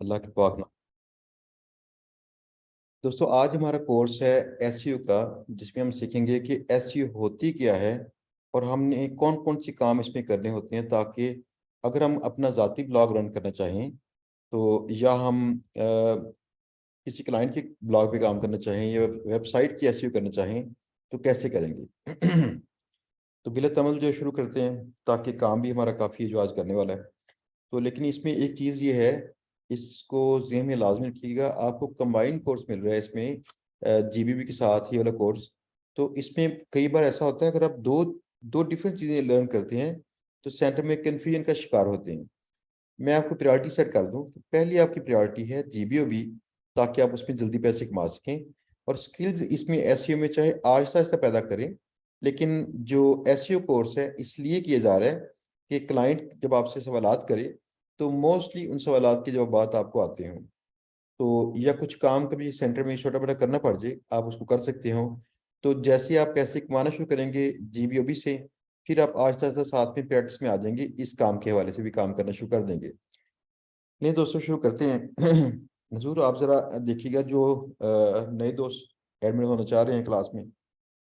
अल्लाह के पाक नाम। दोस्तों आज हमारा कोर्स है एसईओ का, जिसमें हम सीखेंगे कि एसईओ होती क्या है और हमने कौन कौन सी काम इसमें करने होते हैं, ताकि अगर हम अपना ज़ाती ब्लॉग रन करना चाहें तो, या हम किसी क्लाइंट के ब्लॉग पे काम करना चाहें या वेबसाइट की एसईओ करना चाहें तो कैसे करेंगे। तो बिला तमल जो शुरू करते हैं, ताकि काम भी हमारा काफ़ी जो आज करने वाला है। तो लेकिन इसमें एक चीज़ ये है, इसको ज़हन में लाजमी रखिएगा, आपको कंबाइंड कोर्स मिल रहा है इसमें जीबीबी के साथ ही वाला कोर्स। तो इसमें कई बार ऐसा होता है, अगर आप दो दो डिफरेंट चीज़ें लर्न करते हैं तो सेंटर में कन्फ्यूजन का शिकार होते हैं। मैं आपको प्रायोरिटी सेट कर दूं कि पहली आपकी प्रायोरिटी है जीबीओबी, ताकि आप उसमें जल्दी पैसे कमा सकें। और स्किल्स इसमें एसईओ में चाहे आहिस्ता आहिस्ता पैदा करें, लेकिन जो एसईओ कोर्स है इसलिए किया जा रहा है कि क्लाइंट जब आपसे सवालात करे तो मोस्टली उन सवालात के जवाब आपको आते हों। तो या कुछ काम कभी सेंटर में छोटा बड़ा करना पड़ जाए, आप उसको कर सकते हो। तो जैसे ही आप पैसे कमाना शुरू करेंगे जीबीओबी से, फिर आप आहिस्ता आहिस्ता साथ में प्रैक्टिस में आ जाएंगे, इस काम के हवाले से भी काम करना शुरू कर देंगे। नहीं दोस्तों, शुरू करते हैं। नजूर आप जरा देखिएगा, जो नए दोस्त एडमिट होना चाह रहे हैं क्लास में,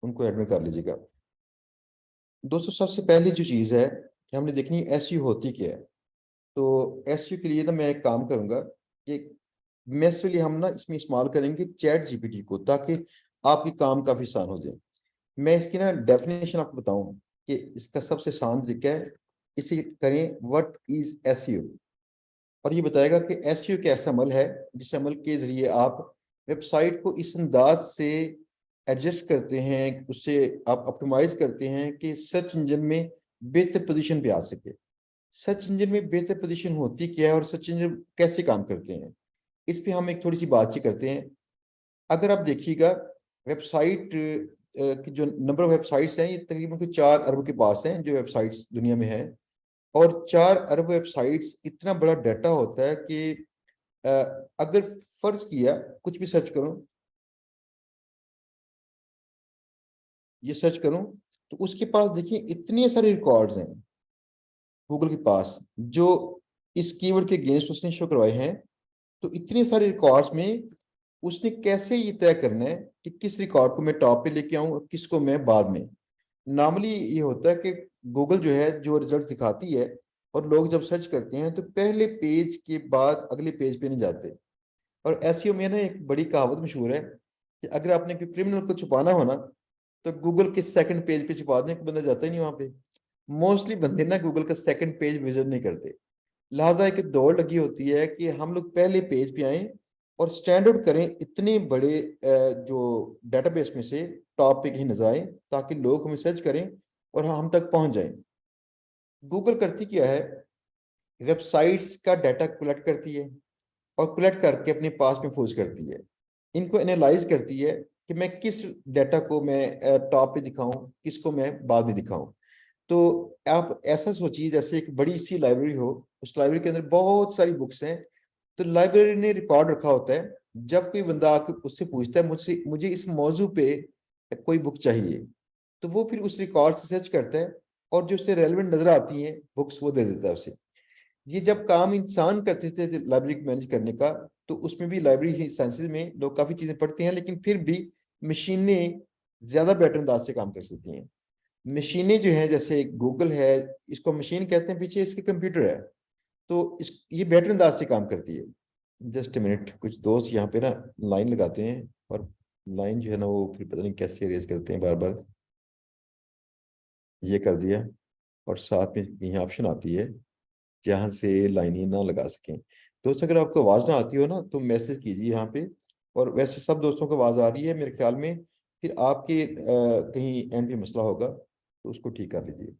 उनको एडमिट कर लीजिएगा। दोस्तों सबसे पहली जो चीज़ है कि हमने देखनी है एसईओ होती क्या है। तो एसईओ के लिए ना मैं एक काम करूंगा कि मैसली हम ना इसमें इस्तेमाल करेंगे चैट जीपीटी को, ताकि आपकी काम काफ़ी आसान हो जाए। मैं इसकी ना डेफिनेशन आपको बताऊं कि इसका सबसे आसान तरीका है, इसे करें व्हाट इज एसईओ, और ये बताएगा कि एसईओ एक ऐसा अमल है जिस अमल के जरिए आप वेबसाइट को इस अंदाज से एडजस्ट करते हैं, उससे आप ऑप्टिमाइज करते हैं कि सर्च इंजन में बेहतर पोजीशन पे आ सके। सर्च इंजन में बेहतर पोजीशन होती क्या है और सर्च इंजन कैसे काम करते हैं, इस पे हम एक थोड़ी सी बातचीत करते हैं। अगर आप देखिएगा वेबसाइट की जो नंबर ऑफ वेबसाइट्स हैं, ये तकरीबन कोई 4 अरब के पास हैं जो वेबसाइट्स दुनिया में है। और 4 अरब वेबसाइट्स इतना बड़ा डाटा होता है कि अ, अगर फर्ज किया कुछ भी सर्च करूं, ये सर्च करूं, तो उसके पास देखिए इतने सारे रिकॉर्ड्स हैं गूगल के पास, जो इस कीवर्ड के अगेंस्ट उसने शो करवाए हैं। तो इतने सारे रिकॉर्ड्स में उसने कैसे ये तय करना है कि किस रिकॉर्ड को मैं टॉप पे लेके आऊं और किसको मैं बाद में। नॉर्मली ये होता है कि गूगल जो है जो रिजल्ट दिखाती है, और लोग जब सर्च करते हैं तो पहले पेज के बाद अगले पेज पे नहीं जाते। और एसईओ में ना एक बड़ी कहावत मशहूर है कि अगर आपने कोई क्रिमिनल को छुपाना हो ना, तो गूगल के सेकंड पेज पे छुपा दें, बंदा जाता ही नहीं वहां पे। मोस्टली बंदे ना गूगल का सेकंड पेज विजिट नहीं करते। लिहाजा एक दौड़ लगी होती है कि हम लोग पहले पेज पे आए और स्टैंड आउट करें, इतने बड़े जो डेटाबेस में से टॉप पे कहीं नजर आए, ताकि लोग हमें सर्च करें और हम तक पहुंच जाएं। गूगल करती क्या है, वेबसाइट्स का डाटा कलेक्ट करती है और कलेक्ट करके अपने पास महफूज करती है। इनको एनालाइज करती है कि मैं किस डाटा को मैं टॉप पे दिखाऊं, किसको मैं बाद में दिखाऊं। तो आप ऐसा सोचिए जैसे एक बड़ी सी लाइब्रेरी हो, उस लाइब्रेरी के अंदर बहुत सारी बुक्स हैं। तो लाइब्रेरी ने रिकॉर्ड रखा होता है, जब कोई बंदा आके उससे पूछता है मुझसे मुझे इस मौजू पे कोई बुक चाहिए, तो वो फिर उस रिकॉर्ड से सर्च करता है और जो उससे रेलेवेंट नजर आती हैं बुक्स वो दे देता है उसे। ये जब काम इंसान करते थे लाइब्रेरी मैनेज करने का, तो उसमें भी लाइब्रेरी साइंसेज में लोग काफी चीजें पढ़ते हैं, लेकिन फिर भी मशीनें ज्यादा बेटर अंदाज से काम कर सकती हैं। मशीनें जो हैं जैसे गूगल है, इसको मशीन कहते हैं, पीछे इसके कंप्यूटर है। तो इस ये बेटर अंदाज से काम करती है। जस्ट मिनट, कुछ दोस्त यहाँ पे ना लाइन लगाते हैं, और लाइन जो है ना वो फिर पता नहीं कैसे अरेंज करते हैं बार बार। ये कर दिया, और साथ में यहाँ ऑप्शन आती है जहाँ से लाइन ही ना लगा सकें। दोस्त अगर आपको आवाज़ ना आती हो ना तो मैसेज कीजिए यहाँ पे। और वैसे सब दोस्तों को आवाज़ आ रही है मेरे ख्याल में, फिर आपके कहीं एंड पे मसला होगा, तो उसको ठीक कर लीजिए।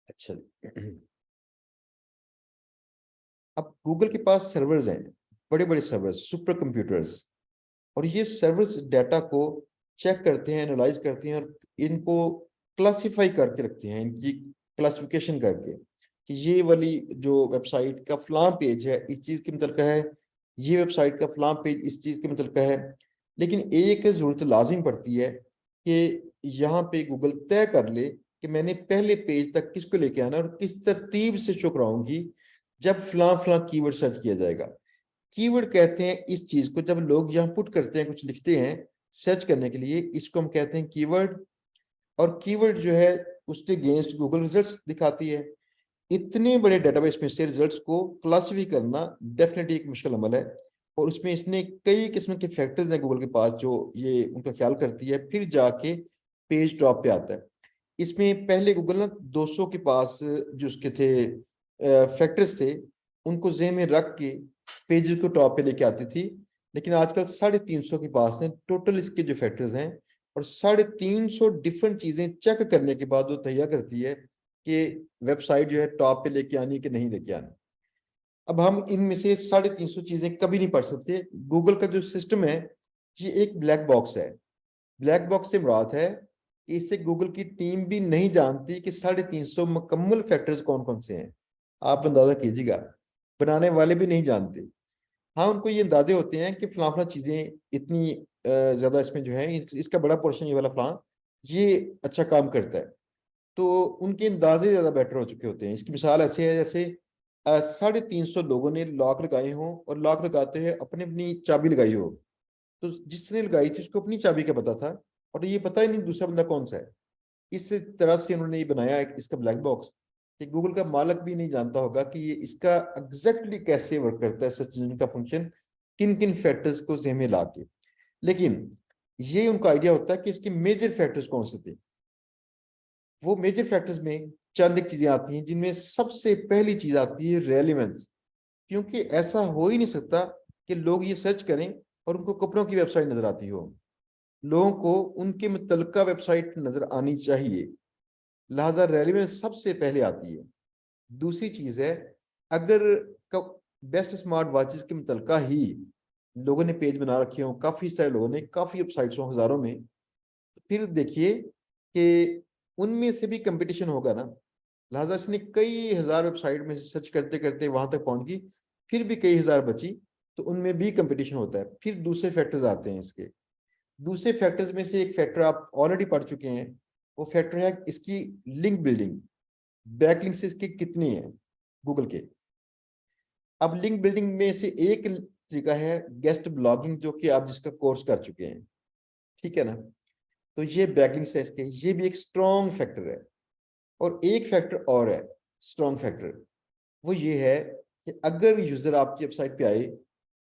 अच्छा जी। अब गूगल के पास सर्वर्स हैं, बड़े बड़े सर्वर्स, सुपर कंप्यूटर्स। और ये सर्वर्स डाटा को चेक करते हैं, एनालाइज करते हैं, और इनको क्लासिफाई करके रखते हैं, इनकी क्लासिफिकेशन करके कि ये वाली जो वेबसाइट का फलां पेज है इस चीज़ के मतलब है, ये वेबसाइट का फलां पेज इस चीज़ के मतलब है। लेकिन एक ज़रूरत लाजिम पड़ती है कि यहाँ पे गूगल तय कर ले कि मैंने पहले पेज तक किसको लेके आना और किस तरतीब से शो कराऊंगी, जब फलां फलां कीवर्ड सर्च किया जाएगा। कीवर्ड कहते हैं इस चीज को, जब लोग यहाँ पुट करते हैं, कुछ लिखते हैं सर्च करने के लिए, इसको हम कहते हैं कीवर्ड। और कीवर्ड जो है उसके अगेंस्ट गूगल रिजल्ट्स दिखाती है। इतने बड़े डेटाबेस में से रिजल्ट्स को क्लासिफाई करना डेफिनेटली एक मुश्किल अमल है। और उसमें इसने कई किस्म के फैक्टर्स हैं गूगल के पास जो ये उनका ख्याल करती है, फिर जाके पेज टॉप पे आता है। इसमें पहले गूगल ना 200 के पास जो उसके थे फैक्टर्स थे, उनको ज़हन में रख के पेज को टॉप पे लेके आती थी। लेकिन आजकल 350 के पास हैं टोटल इसके जो फैक्टर्स हैं, और 350 डिफरेंट चीजें चेक करने के बाद वो तैयार करती है कि वेबसाइट जो है टॉप पे लेके आनी कि नहीं लेके आनी। अब हम इनमें से 350 चीजें कभी नहीं पढ़ सकते। गूगल का जो सिस्टम है ये एक ब्लैक बॉक्स है। ब्लैक बॉक्स से मुराद है कि इससे गूगल की टीम भी नहीं जानती कि 350 मुकम्मल फैक्टर्स कौन कौन से हैं। आप अंदाजा कीजिएगा, बनाने वाले भी नहीं जानते। हाँ, उनको ये अंदाजे होते हैं कि फलां फलां चीजें इतनी ज्यादा इसमें जो है इसका बड़ा पोर्शन ये वाला फलां ये अच्छा काम करता है, तो उनके अंदाजे ज्यादा बेटर हो चुके होते हैं। इसकी मिसाल ऐसे है जैसे 350 लोगों ने लॉक लगाए हों, और लॉक लगाते हैं अपनी अपनी चाबी लगाई हो, तो जिसने लगाई थी उसको अपनी चाबी का पता था, और ये पता ही नहीं दूसरा बंदा कौन सा है। इस तरह से उन्होंने ये बनाया है इसका ब्लैक बॉक्स, कि गूगल का मालिक भी नहीं जानता होगा कि ये इसका एग्जैक्टली कैसे वर्क करता है, सर्च इंजन का फंक्शन किन किन फैक्टर्स को ज़हन में ला के। लेकिन ये उनका आइडिया होता है कि इसके मेजर फैक्टर्स कौन से थे। वो मेजर फैक्टर्स में चंद एक चीजें आती हैं, जिनमें सबसे पहली चीज आती है रेलिवेंस। क्योंकि ऐसा हो ही नहीं सकता कि लोग ये सर्च करें और उनको कपड़ों की वेबसाइट नजर आती हो। लोगों को उनके मुतलका वेबसाइट नजर आनी चाहिए, लिहाजा रेलिवेंस सबसे पहले आती है। दूसरी चीज है, अगर बेस्ट स्मार्ट वॉचेस के मुतलका ही लोगों ने पेज बना रखे हो, काफी सारे लोगों ने, काफी वेबसाइट्स हो हजारों में, तो फिर देखिए कि उनमें से भी कंपटीशन होगा ना। लिहाजा इसने कई हजार वेबसाइट में सर्च करते करते वहां तक पहुंच गई, फिर भी कई हजार बची, तो उनमें भी कंपटीशन होता है। फिर दूसरे फैक्टर्स आते हैं इसके। दूसरे फैक्टर्स में से एक फैक्टर आप ऑलरेडी पढ़ चुके हैं, वो फैक्टर है इसकी लिंक बिल्डिंग। बैकलिंक्स इसके कितनी है गूगल के। अब लिंक बिल्डिंग में से एक तरीका है गेस्ट ब्लॉगिंग, जो कि आप जिसका कोर्स कर चुके हैं, ठीक है ना। तो ये बैकलिंक्स है इसके, ये भी एक स्ट्रॉन्ग फैक्टर है। और एक फैक्टर और है स्ट्रॉन्ग फैक्टर, वो ये है कि अगर यूजर आपकी वेबसाइट पे आए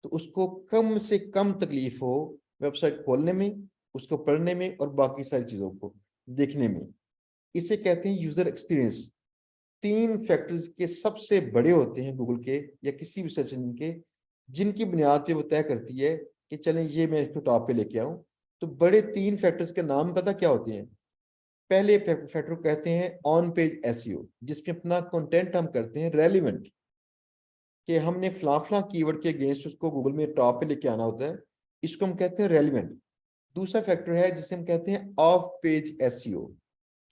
तो उसको कम से कम तकलीफ हो वेबसाइट खोलने में, उसको पढ़ने में, और बाकी सारी चीजों को देखने में। इसे कहते हैं यूजर एक्सपीरियंस। 3 फैक्टर्स के सबसे बड़े होते हैं गूगल के या किसी भी सर्च इंजन के, जिनकी बुनियाद पे वो तय करती है कि चलें ये मैं इसको टॉप पे लेके आऊं। तो बड़े 3 फैक्टर्स के नाम पता क्या होते हैं। पहले फैक्टर कहते हैं ऑन पेज एसईओ, जिसमें अपना कंटेंट हम करते हैं रेलिवेंट, कि हमने फला फला कीवर्ड के अगेंस्ट उसको गूगल में टॉप पे लेके आना होता है, इसको हम कहते हैं रेलिवेंट। दूसरा फैक्टर है जिसे हम कहते हैं ऑफ पेज एसईओ,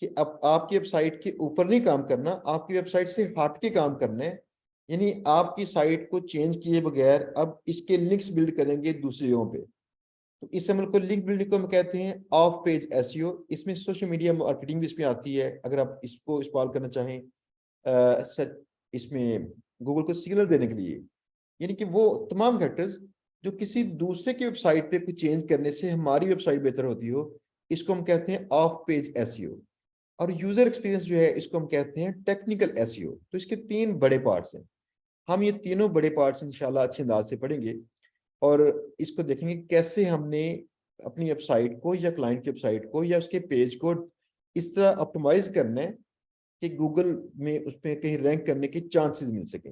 कि अब आपकी वेबसाइट के ऊपर नहीं काम करना, आपकी वेबसाइट से हट के काम करना है। यानी आपकी साइट को चेंज किए बगैर अब इसके लिंक्स बिल्ड करेंगे दूसरी जगहों पे, तो इस अमल को लिंक बिल्डिंग को हम कहते हैं ऑफ पेज एसईओ। इसमें सोशल मीडिया मार्केटिंग भी इसमें आती है, अगर आप इसको इस्तेमाल करना चाहें इसमें गूगल को सिग्नल देने के लिए। यानी कि वो तमाम फैक्टर्स जो किसी दूसरे की वेबसाइट पे कुछ चेंज करने से हमारी वेबसाइट बेहतर होती हो, इसको हम कहते हैं ऑफ पेज एसईओ। और यूजर एक्सपीरियंस जो है इसको हम कहते हैं टेक्निकल एसईओ। तो इसके 3 बड़े पार्ट्स हैं। हम ये तीनों बड़े पार्ट्स इंशाल्लाह अच्छे अंदाज से पढ़ेंगे, और इसको देखेंगे कैसे हमने अपनी वेबसाइट को या क्लाइंट की वेबसाइट को या उसके पेज को इस तरह ऑप्टिमाइज करना है कि गूगल में उसमें कहीं रैंक करने के चांसेस मिल सके।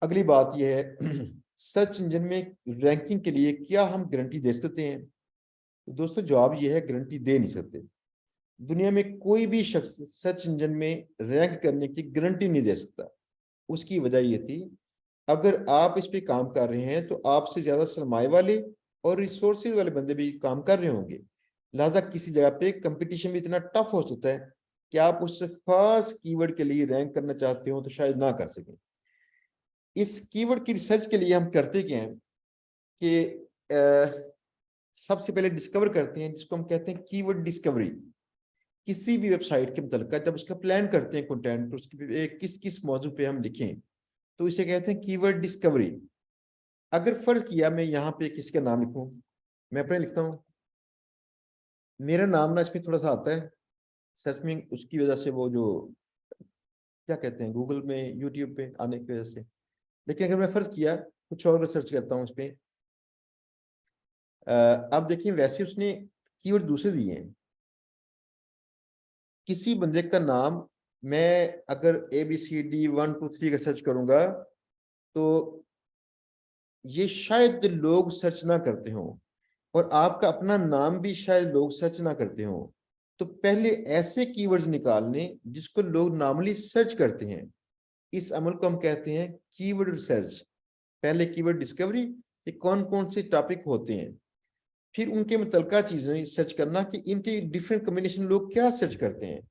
अगली बात यह है सर्च इंजन में रैंकिंग के लिए क्या हम गारंटी दे सकते हैं। तो दोस्तों जवाब यह है, गारंटी दे नहीं सकते। दुनिया में कोई भी शख्स सर्च इंजन में रैंक करने की गारंटी नहीं दे सकता। उसकी वजह यह थी, अगर आप इस पे काम कर रहे हैं तो आपसे ज्यादा सरमाए वाले और रिसोर्सेज वाले बंदे भी काम कर रहे होंगे। लिहाजा किसी जगह पे कंपटीशन भी इतना टफ हो सकता है कि आप उस खास कीवर्ड के लिए रैंक करना चाहते हो तो शायद ना कर सकें। इस कीवर्ड की रिसर्च के लिए हम करते क्या हैं कि सबसे पहले डिस्कवर करते हैं, जिसको हम कहते हैं कीवर्ड डिस्कवरी। किसी भी वेबसाइट के मुतल्लिक़ जब उसका प्लान करते हैं कंटेंट, उसके किस किस मौजू पे हम लिखें, तो इसे कहते हैं कीवर्ड डिस्कवरी। अगर फर्ज किया मैं यहाँ पे किसी का नाम लिखूं, मैं अपने लिखता हूँ, मेरा नाम ना इसमें थोड़ा सा आता है सर्च में, उसकी वजह से वो जो क्या कहते हैं गूगल में यूट्यूब पे आने की वजह से। लेकिन अगर मैं फर्ज किया कुछ और सर्च करता हूँ इस पे, अब देखिए वैसे उसने कीवर्ड दूसरे दिए हैं। किसी बंदे का नाम मैं अगर ABCD 1 2 3 का सर्च करूंगा तो ये शायद लोग सर्च ना करते हो, और आपका अपना नाम भी शायद लोग सर्च ना करते हो। तो पहले ऐसे कीवर्ड्स निकालने जिसको लोग नॉर्मली सर्च करते हैं, इस अमल को हम कहते हैं कीवर्ड रिसर्च। पहले कीवर्ड डिस्कवरी, ये कौन कौन से टॉपिक होते हैं, फिर उनके मुतलका चीजें सर्च करना कि इनके डिफरेंट कॉम्बिनेशन लोग क्या सर्च करते हैं,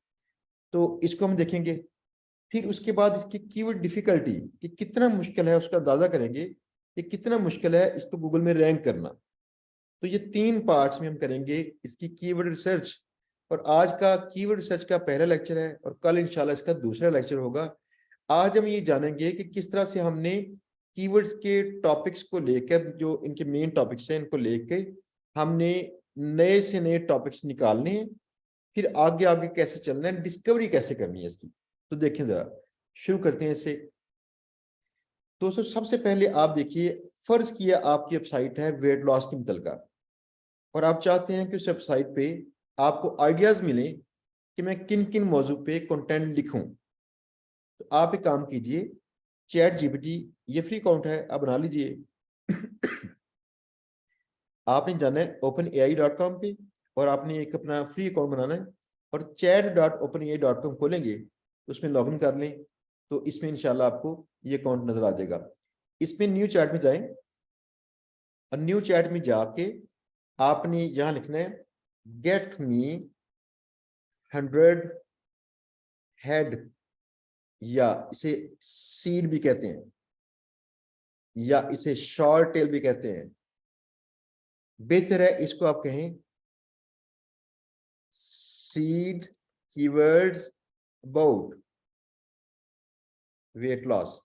तो इसको हम देखेंगे। फिर उसके बाद इसकी कीवर्ड डिफिकल्टी कि कितना मुश्किल है उसका अंदाजा करेंगे कि कितना मुश्किल है इसको गूगल में रैंक करना। तो ये 3 पार्ट्स में हम करेंगे इसकी कीवर्ड रिसर्च। और आज का कीवर्ड रिसर्च का पहला लेक्चर है और कल इंशाल्लाह इसका दूसरा लेक्चर होगा। आज हम ये जानेंगे कि किस तरह से हमने कीवर्ड्स के टॉपिक्स को लेकर, जो इनके मेन टॉपिक्स हैं, इनको लेके हमने नए से नए टॉपिक्स निकालने हैं, फिर आगे आगे कैसे चलना है, डिस्कवरी कैसे करनी है इसकी। तो देखें जरा, शुरू करते हैं इससे। दोस्तों सबसे पहले आप देखिए, फर्ज किया आपकी वेबसाइट है वेट लॉस की मुतलका, और आप चाहते हैं कि उस वेबसाइट पे आपको आइडियाज मिले कि मैं किन किन मौजू पे कंटेंट लिखूं। तो आप एक काम कीजिए, चैट जीपीटी ये फ्री अकाउंट है, आप बना लीजिए। आपने जाना है openai.com पे, और आपने एक अपना फ्री अकाउंट बनाना है, और chat.openai.com खोलेंगे, उसमें लॉगिन कर लें, तो इसमें इंशाल्लाह आपको ये अकाउंट नजर आ जाएगा। इसमें न्यू चैट में जाएं, और न्यू चैट में जाके आपने यहां लिखना है गेट मी 100 हेड, या इसे सीड भी कहते हैं, या इसे शॉर्ट टेल भी कहते हैं। बेहतर है इसको आप कहें seed keywords about weight loss.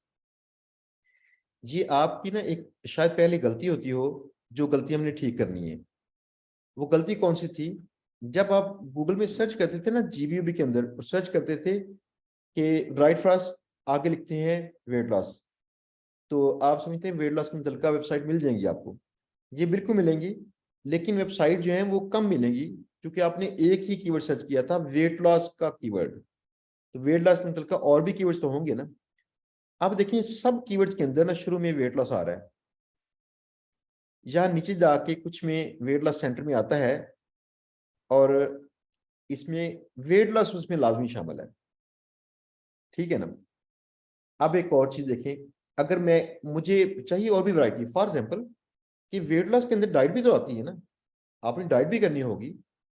ये आपकी ना एक शायद पहले गलती होती हो, जो गलती हमने ठीक करनी है। वो गलती कौन सी थी? जब आप गूगल में सर्च करते थे ना, जीबीयूबी के अंदर सर्च करते थे कि राइट फर्स्ट आगे लिखते हैं वेट लॉस, तो आप समझते हैं वेट लॉस की मुतल्लिका वेबसाइट मिल जाएंगी आपको। ये बिल्कुल मिलेंगी, लेकिन वेबसाइट जो है वो कम मिलेंगी, क्योंकि आपने एक ही कीवर्ड सर्च किया था, वेट लॉस का कीवर्ड। तो वेट लॉस के मुतल्लिका और भी कीवर्ड्स तो होंगे ना। अब देखिए सब कीवर्ड्स के अंदर ना शुरू में वेट लॉस आ रहा है, यहाँ नीचे जाके कुछ में वेट लॉस सेंटर में आता है, और इसमें वेट लॉस उसमें लाजमी शामिल है। ठीक है ना। अब एक और चीज देखें, अगर मैं मुझे चाहिए और भी वैरायटी, फॉर एग्जांपल कि वेट लॉस के अंदर डाइट भी तो आती है ना, आपने डाइट भी करनी होगी।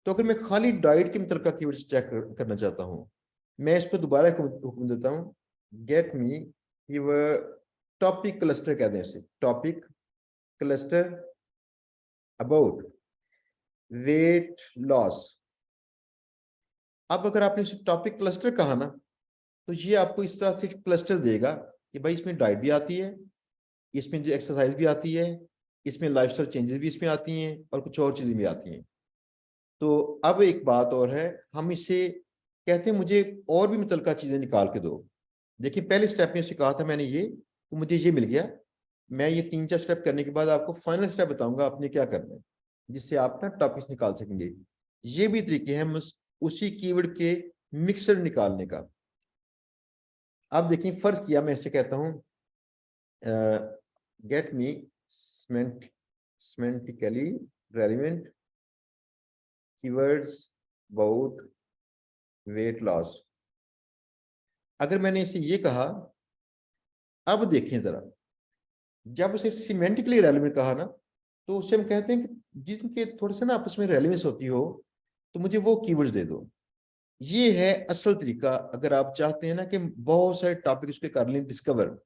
तो अगर मैं खाली डाइट के मुतल्लिका कीवर्ड्स चेक करना चाहता हूँ, मैं इसको दोबारा एक हुक्म देता हूँ, get me keyword topic cluster कहते हैं इसे, topic cluster about weight loss. अब अगर आपने इसे टॉपिक क्लस्टर कहा ना, तो ये आपको इस तरह से क्लस्टर देगा कि भाई इसमें डाइट भी आती है, इसमें जो एक्सरसाइज भी आती है, इसमें लाइफस्टाइल चेंजेस भी इसमें आती हैं, और कुछ और चीजें भी आती हैं। तो अब एक बात और है, हम इसे कहते हैं मुझे और भी मुतल्लिका चीजें निकाल के दो। देखिए पहले स्टेप में उसे कहा था मैंने ये, तो मुझे ये मिल गया। मैं ये 3 4 स्टेप करने के बाद आपको फाइनल स्टेप बताऊंगा आपने क्या करना है, जिससे आप ना टॉपिक्स निकाल सकेंगे। ये भी तरीके हैं उसी कीवर्ड के मिक्सर निकालने का। अब देखिए फर्ज किया मैं इसे कहता हूं get me semantically relevant keywords about weight loss। अगर मैंने इसे ये कहा, अब देखें जरा, जब उसे सिमेंटिकली रेलिवेंट कहा ना, तो उसे हम कहते हैं कि जिनके थोड़े से ना आपस में रेलिवेंस होती हो, तो मुझे वो कीवर्ड्स दे दो। ये है असल तरीका, अगर आप चाहते हैं ना कि बहुत सारे टॉपिक उसके कर लें डिस्कवर,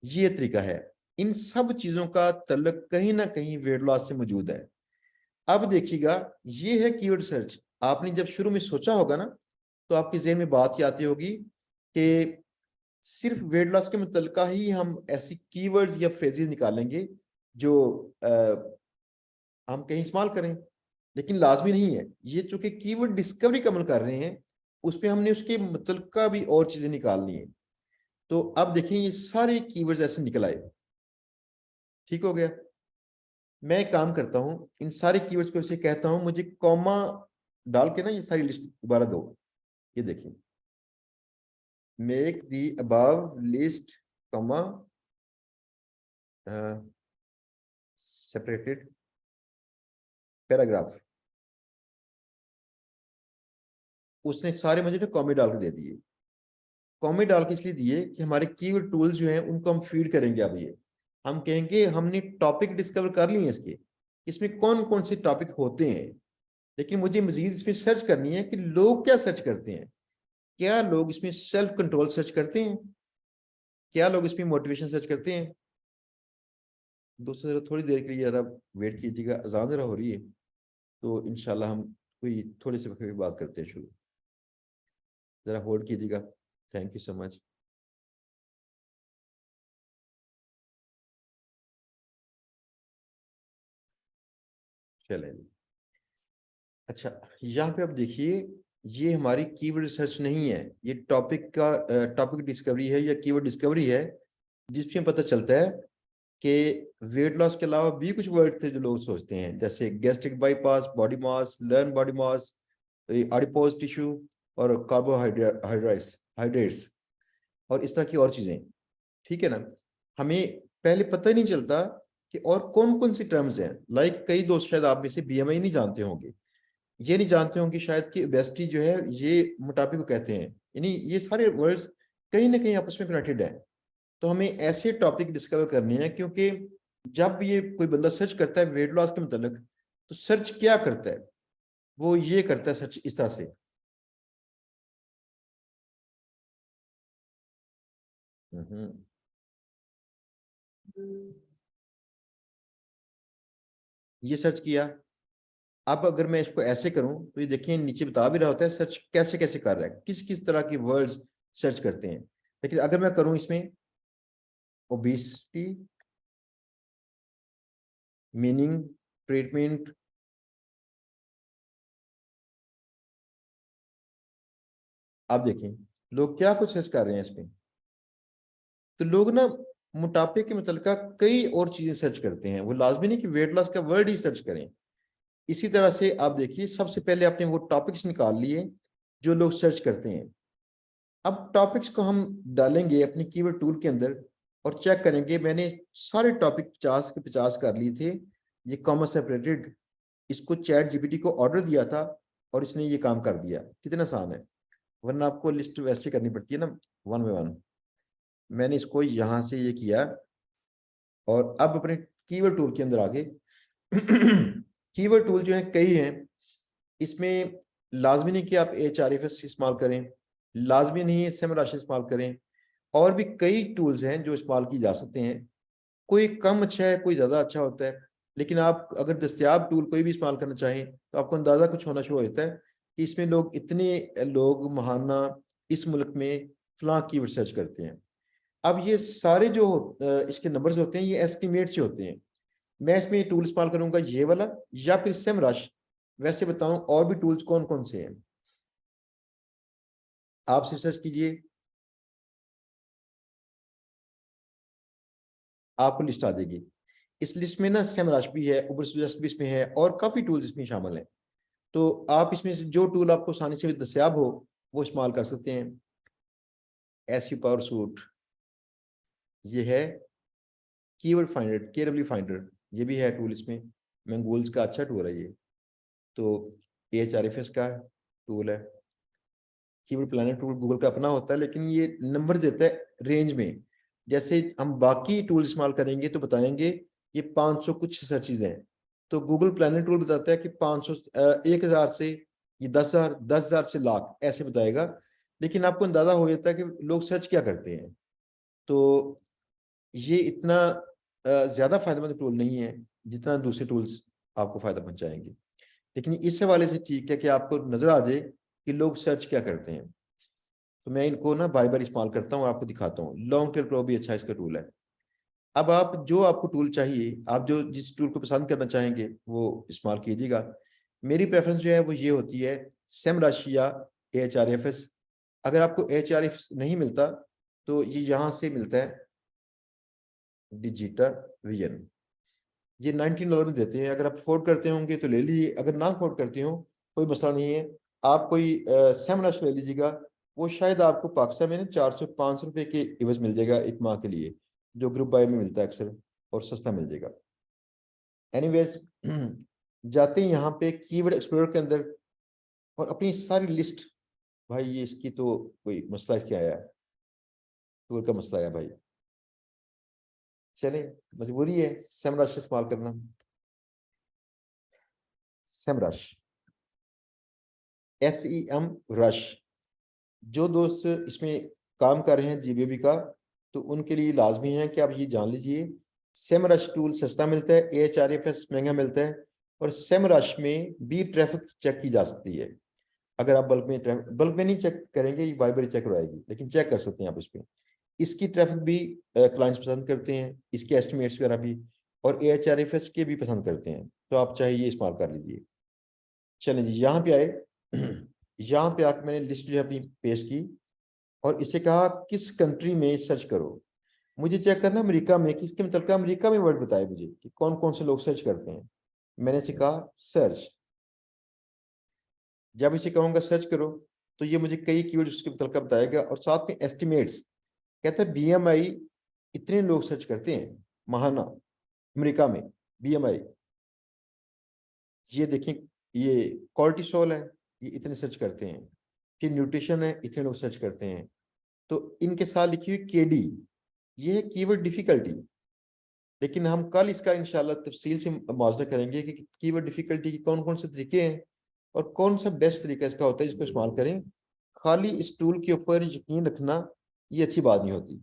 ये तरीका है। इन सब चीजों का तल्लुक कहीं ना कहीं वेट लॉस से मौजूद है। अब देखिएगा, ये है कीवर्ड सर्च। आपने जब शुरू में सोचा होगा ना, तो आपके ज़हन में बात ये आती होगी कि सिर्फ वेट लॉस के मुतल्लिका ही हम ऐसी कीवर्ड्स या फ्रेजेस निकालेंगे जो हम कहीं इस्तेमाल करें, लेकिन लाजमी नहीं है। ये चूंकि कीवर्ड डिस्कवरी का अमल कर रहे हैं, उसमें हमने उसके मुतल्लिका भी और चीजें निकालनी है। तो अब देखिए ये सारे कीवर्ड्स ऐसे निकल आए, ठीक हो गया। मैं एक काम करता हूँ, इन सारे कीवर्ड्स को ऐसे कहता हूँ, मुझे कॉमा डाल के ना ये सारी लिस्ट दोबारा दो। ये देखिए, make the above list comma separated paragraph. उसने सारे मुझे ना कॉमे डाल के दे दिए। कॉमे डाल के इसलिए दिए कि हमारे कीवर्ड टूल्स जो हैं उनको हम फीड करेंगे। अब ये हम कहेंगे हमने टॉपिक डिस्कवर कर लिए हैं, इसके इसमें कौन कौन से टॉपिक होते हैं, लेकिन मुझे मजीद इसमें सर्च करनी है कि लोग क्या सर्च करते हैं। क्या लोग इसमें सेल्फ कंट्रोल सर्च करते हैं? क्या लोग इसमें मोटिवेशन सर्च करते हैं? दोस्तों जरा थोड़ी देर के लिए जरा वेट कीजिएगा, अजान जरा हो रही है, तो इंशाल्लाह हम कोई थोड़ी सी वक्त में बात करते हैं शुरू। जरा होल्ड कीजिएगा। Thank you so much. चलें। अच्छा, यहाँ पे आप देखिए, ये हमारी कीवर्ड रिसर्च नहीं है, ये टॉपिक डिस्कवरी है या कीवर्ड डिस्कवरी है, जिसमें पता चलता है कि वेट लॉस के अलावा भी कुछ वर्ड थे जो लोग सोचते हैं, जैसे gastric bypass, body mass, learn body mass, adipose tissue और कार्बोहाइड्रेट्स हाइड्रेट्स और इस तरह की और चीजें। ठीक है ना। हमें पहले पता ही नहीं चलता कि और कौन कौन सी टर्म्स हैं। लाइक कई दोस्त शायद आप में से बीएमआई नहीं जानते होंगे, ये नहीं जानते होंगे शायद कि ओबेसिटी जो है ये मोटापे को कहते हैं। यानी ये सारे वर्ड्स कहीं ना कहीं आपस में कनेक्टेड है। तो हमें ऐसे टॉपिक डिस्कवर करने हैं, क्योंकि जब ये कोई बंदा सर्च करता है वेट लॉस के मतलब, तो सर्च क्या करता है, वो ये करता है सर्च इस तरह से। हम्म। ये सर्च किया। अब अगर मैं इसको ऐसे करूं तो ये देखिए नीचे बता भी रहा होता है सर्च कैसे कैसे कर रहा है, किस किस तरह की वर्ड्स सर्च करते हैं। लेकिन अगर मैं करूं इसमें ओबेसिटी मीनिंग ट्रीटमेंट, आप देखें लोग क्या कुछ सर्च कर रहे हैं इसमें। तो लोग ना मोटापे के मुतल्लिका कई और चीजें सर्च करते हैं, वो लाजमी नहीं कि वेट लॉस का वर्ड ही सर्च करें। इसी तरह से आप देखिए, सबसे पहले आपने वो टॉपिक्स निकाल लिए जो लोग सर्च करते हैं। अब टॉपिक्स को हम डालेंगे अपनी कीवर्ड टूल के अंदर और चेक करेंगे। मैंने सारे टॉपिक 50 के 50 कर लिए थे, ये कॉमा सेपरेटेड। इसको चैट जीपीटी को ऑर्डर दिया था और इसने ये काम कर दिया। कितना आसान है, वरना आपको लिस्ट वैसे करनी पड़ती है ना, वन बाय वन। मैंने इसको यहाँ से ये किया और अब अपने कीवर्ड टूल के अंदर आगे कीवर्ड टूल जो है कई हैं, इसमें लाजमी नहीं कि आप HRFS इस्तेमाल करें, लाजमी नहीं है SEMrush इस्तेमाल करें, और भी कई टूल्स हैं जो इस्तेमाल की जा सकते हैं। कोई कम अच्छा है, कोई ज़्यादा अच्छा होता है, लेकिन आप अगर दस्तियाब टूल कोई भी इस्तेमाल करना चाहें तो आपको अंदाज़ा कुछ होना शुरू हो जाता है कि इसमें लोग महाना इस मुल्क में फलां कीवर्ड सर्च करते हैं। अब ये सारे जो इसके नंबर्स होते हैं ये एस्टिमेट से होते हैं। मैं इसमें टूल इस्तेमाल करूंगा ये वाला या फिर SEMrush। वैसे बताऊं और भी टूल्स कौन कौन से हैं, आप सर्च कीजिए, आपको लिस्ट आ जाएगी। इस लिस्ट में ना SEMrush भी है, उबरसुजेस्ट भी इसमें है और काफी टूल्स इसमें शामिल हैं। तो आप इसमें से जो टूल आपको आसानी से दस्याब हो वो इस्तेमाल कर सकते हैं। SEO पावर सूट, ये है कीवर्ड फाइंडर, केडब्ल्यू फाइंडर, ये भी है टूल इसमें। मंगोल्स का अच्छा टूल है ये। तो HRFS का टूल है। कीवर्ड प्लानर टूल गूगल का अपना होता है, लेकिन ये नंबर देता है रेंज में। जैसे हम बाकी टूल इस्तेमाल करेंगे तो बताएंगे ये 500 कुछ सर्चेज हैं, तो गूगल प्लानर टूल बताता है कि 500 1000 से ये 10,000, 10,000 से लाख ऐसे बताएगा। लेकिन आपको अंदाजा हो जाता है कि लोग सर्च क्या करते हैं। तो ये इतना ज्यादा फायदेमंद टूल नहीं है जितना दूसरे टूल्स आपको फायदा पहुंचाएंगे। लेकिन इस हवाले से ठीक है कि आपको नजर आ जाए कि लोग सर्च क्या करते हैं। तो मैं इनको ना बार बार इस्तेमाल करता हूँ और आपको दिखाता हूँ। लॉन्ग टेल प्रो भी अच्छा इसका टूल है। अब आप जो आपको टूल चाहिए, आप जो जिस टूल को पसंद करना चाहेंगे वो इस्तेमाल कीजिएगा। मेरी प्रेफरेंस जो है वो ये होती है सेमरश या AHRFS। अगर आपको AHRFS नहीं मिलता तो ये यहाँ से मिलता है डिजिटा विजन, ये $19 में देते हैं। अगर आप अफोर्ड करते होंगे तो ले लीजिए, अगर ना अफोर्ड करते हो कोई मसला नहीं है, आप कोई सेमरश ले लीजिएगा। वो शायद आपको पाकिस्तान में ना 400-500 रुपये के इवज मिल जाएगा एक माह के लिए, जो ग्रुप बाय में मिलता है अक्सर, और सस्ता मिल जाएगा। एनीवेज जाते हैं यहाँ पे कीवर्ड एक्सप्लोरर के अंदर और अपनी सारी लिस्ट, भाई ये इसकी तो कोई मसला इसके आया है, टूल का मसला आया भाई, चले मजबूरी है सेमरश इस्तेमाल करना। सेमरश SEM रश, जो दोस्त इसमें काम कर रहे हैं GBB का, तो उनके लिए लाजमी है कि आप ये जान लीजिए सेमरश टूल सस्ता मिलता है, AHRFS महंगा मिलता है, और सेमरश में भी ट्रैफिक चेक की जा सकती है। अगर आप बल्क में नहीं चेक करेंगे, ये बार बार चेक करवाएगी, लेकिन चेक कर सकते हैं आप इस पर। इसकी ट्रैफिक भी क्लाइंट्स पसंद करते हैं, इसके एस्टिमेट्स वगैरह भी, और AHRFS के भी पसंद करते हैं, तो आप चाहे ये इस्तेमाल कर लीजिए। चलें जी, यहाँ पे आए। यहाँ पे आकर मैंने लिस्ट जो है अपनी पेश की और इसे कहा किस कंट्री में सर्च करो। मुझे चेक करना अमेरिका में, किसके मतलब अमेरिका में वर्ड बताए मुझे कि कौन कौन से लोग सर्च करते हैं। मैंने इसे कहा सर्च। जब इसे कहूँगा सर्च करो तो ये मुझे कई कीवर्ड उसके मतलब बताएगा और साथ में एस्टिमेट्स। कहता है BMI इतने लोग सर्च करते हैं महाना अमेरिका में, BMI। ये देखें, ये कॉर्टिसोल है, ये इतने सर्च करते हैं। फिर न्यूट्रिशन है, इतने लोग सर्च करते हैं। तो इनके साथ लिखी हुई KD, ये है कीवर्ड डिफिकल्टी। लेकिन हम कल इसका इंशाल्लाह तफसील से मुआवजा करेंगे कि कीवर्ड डिफिकल्टी के कौन कौन से तरीके हैं और कौन सा बेस्ट तरीका इसका होता है जिसको इस्तेमाल करें। खाली इस टूल के ऊपर यकीन रखना ये अच्छी बात नहीं होती।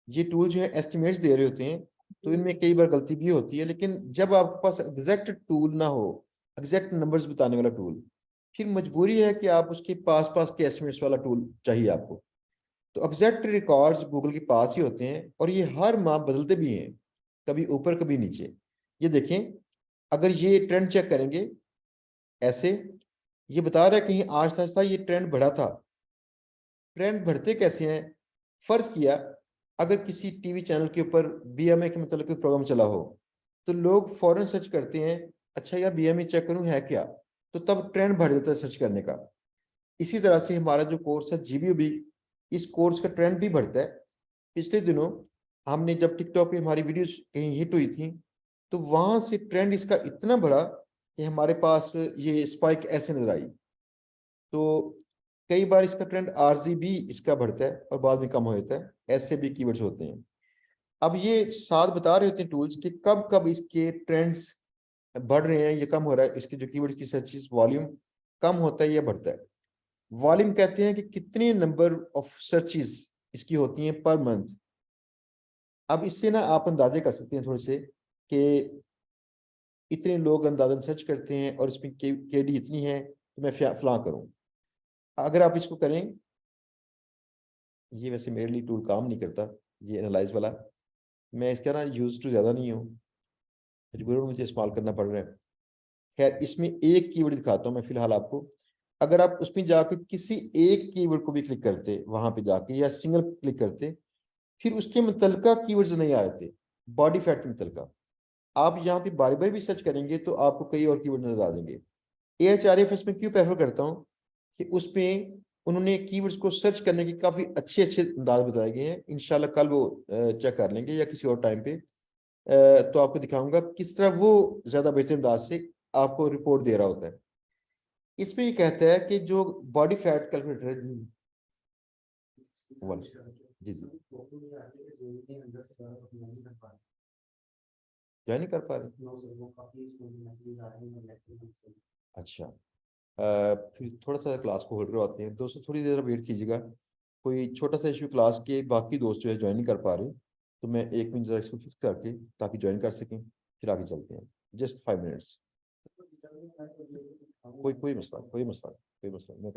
ये टूल जो है एस्टिमेट्स दे रहे होते हैं, तो इनमें कई बार गलती भी होती है, लेकिन जब आपके पास एग्जैक्ट टूल ना हो, एग्जैक्ट नंबर्स बताने वाला टूल, फिर मजबूरी है कि आप उसके पास पास के एस्टिमेट्स वाला टूल चाहिए आपको। तो एग्जैक्ट रिकॉर्ड्स गूगल के पास ही होते हैं और ये हर माह बदलते भी हैं, कभी ऊपर कभी नीचे। ये देखें, अगर ये ट्रेंड चेक करेंगे ऐसे, ये बता रहा है कहीं आज था ये ट्रेंड बढ़ा था। ट्रेंड बढ़ते कैसे हैं? फर्ज किया अगर किसी टीवी चैनल के ऊपर BMI के मतलब कोई प्रोग्राम चला हो, तो लोग फौरन सर्च करते हैं, अच्छा यार BMI चेक करूं है क्या, तो तब ट्रेंड बढ़ जाता है सर्च करने का। इसी तरह से हमारा जो कोर्स है GBOB, इस कोर्स का ट्रेंड भी बढ़ता है। पिछले दिनों हमने जब टिकटॉक पे हमारी वीडियोस कहीं हिट हुई थी, तो वहां से ट्रेंड इसका इतना बढ़ा कि हमारे पास ये स्पाइक ऐसे नजर आई। तो कई बार इसका ट्रेंड आरजी भी इसका बढ़ता है और बाद में कम हो जाता है, ऐसे भी कीवर्ड्स होते हैं। अब ये साथ बता रहे होते हैं टूल्स कि कब कब इसके ट्रेंड्स बढ़ रहे हैं या कम हो रहा है, इसके जो कीवर्ड्स की सर्चेस वॉल्यूम कम होता है या बढ़ता है। वॉल्यूम कहते हैं कि कितने नंबर ऑफ सर्चेस इसकी होती हैं पर मंथ। अब इससे ना आप अंदाजे कर सकते हैं थोड़े से कि इतने लोग अंदाजन सर्च करते हैं और इसमें KD इतनी है तो मैं फलां करूं। अगर आप इसको करें, ये वैसे मेरे लिए टूल काम नहीं करता, ये एनालाइज वाला, मैं इसका ना यूज टू ज़्यादा नहीं हूँ, मजबूरन मुझे इस्तेमाल करना पड़ रहा है। खैर, इसमें एक कीवर्ड दिखाता हूँ मैं फिलहाल आपको। अगर आप उसमें जाके किसी एक कीवर्ड को भी क्लिक करते वहां पे जाके या सिंगल क्लिक करते, फिर उसके मुतलका कीवर्ड्स नहीं आए थे, बॉडी फैट के मुतलका, आप यहाँ पे बारी बारी भी सर्च करेंगे तो आपको कई और कीवर्ड नजर आ जाएंगे। AHRFS में क्यों प्रेफर करता हूँ कि उसमें उन्होंने कीवर्ड्स को सर्च करने के काफी अच्छे अच्छे अंदाज बताए गए हैं। इंशाल्लाह कल वो चेक कर लेंगे या किसी और टाइम पे, तो आपको दिखाऊंगा किस तरह वो ज्यादा बेहतर अंदाज से आपको रिपोर्ट दे रहा होता है। इसमें ये कहता है कि जो बॉडी फैट कैलकुलेटर है जी जी ज्वाइन नहीं कर पा रहे। अच्छा, फिर थोड़ा सा क्लास को होल्ड करवाते हैं दोस्तों, थोड़ी देर वेट कीजिएगा। कोई छोटा सा इशू क्लास के बाकी दोस्त जो है ज्वाइन नहीं कर पा रहे, तो मैं 1 मिनट जरा इसको फिक्स करके ताकि ज्वाइन कर सकें, फिर आगे चलते हैं। Just 5 minutes. कोई कोई मसला, कोई मसला, कोई मसला मैं